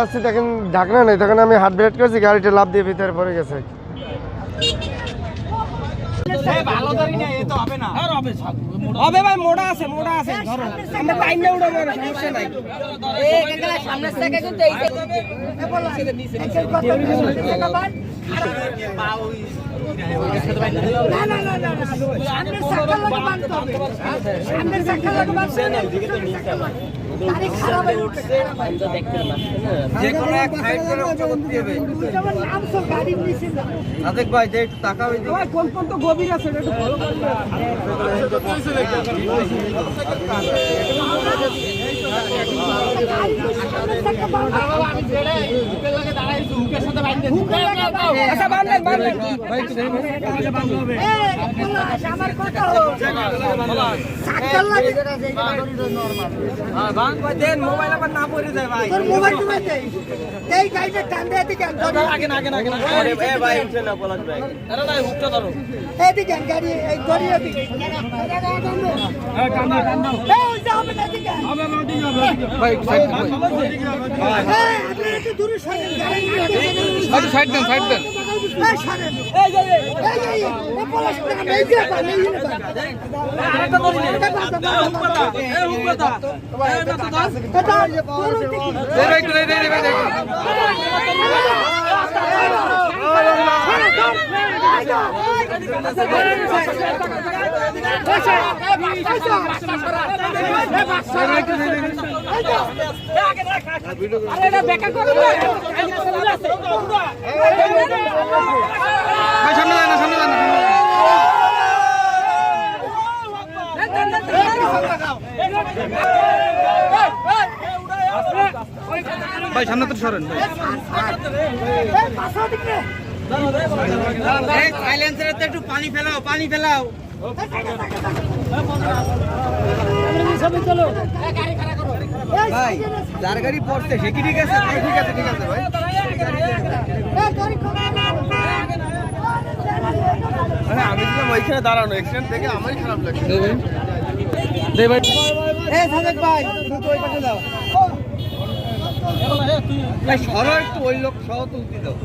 আসছি দেখেন ঢাকনা নেই, তখন আমি হাত ব্রেক করছি, গাড়িটা লাফ দিয়ে ভিতরে পড়ে গেছে। হবে ভাই, মোড়া আছে ধরো আমরা টাইম না উড়াবো, সমস্যা নাই। সামনের থেকে কিন্তু এই কোন তো গভীর আছে মোবাইল আবার না পড়ে যায় ভাই, মোবাইল এই গাড়িটা টান দেয় দিকে আগে ভাই উঠে না পলাশ ভাই, আরে ভাই উঠতে ধরো এদিকে গাড়ি এই গড়ি এদিকে টান দাও এই যাবে না দিকে হবে না দিকে ভাই সাইড আপনি একটু দূরে সরেন, গাড়ি সাইড দেন এই সরেন এই যে এই পলাশ না এই যে আরেকটা ধরি না এটা হুকটা এই না তো দাস এটা ভাই সামনে তো সরেন ভাই, সাইলেন্সারে তো একটু পানি ফেলাও ভাই, যার গাড়ি পড়ছে সে কি ঠিক আছে? ঠিক আছে ভাই, আমি ছিলাম ওইখানে দাঁড়ানো, অ্যাক্সিডেন্ট দেখে আমারই খারাপ লাগছে। ভাই ওই পাশে যাও ভাই, সরো একটু, ওই লোক সহ তুলতে দাও।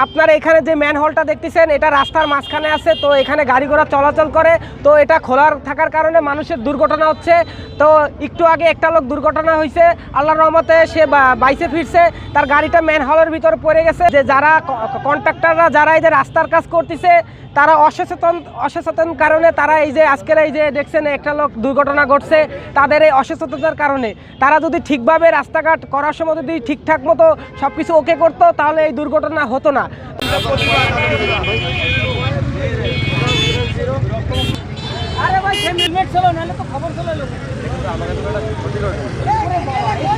আপনারা এখানে যে ম্যানহোলটা দেখতেছেন এটা রাস্তার মাঝখানে আছে, তো এখানে গাড়ি ঘোড়া চলাচল করে, তো এটা খোলার থাকার কারণে মানুষের দুর্ঘটনা হচ্ছে। তো একটু আগে একটা লোক দুর্ঘটনা হয়েছে, আল্লাহর রহমতে সে বাইসে ফিরছে, তার গাড়িটা ম্যানহোলের ভিতরে পড়ে গেছে। যে যারা কন্ট্রাক্টররা যারা এই যে রাস্তার কাজ করতেছে তারা অসচেতন কারণে তারা এই যে আজকের এই যে দেখছেন একটা লোক দুর্ঘটনা ঘটছে, তাদের এই অসচেতনতার কারণে। তারা যদি ঠিকভাবে রাস্তাঘাট করার সময় যদি ঠিকঠাক মতো সব কিছু ওকে করতো তাহলে এই দুর্ঘটনা হতো না। আরে ভাই, 10 মিনিট চলো, নাহলে তো খবর চলে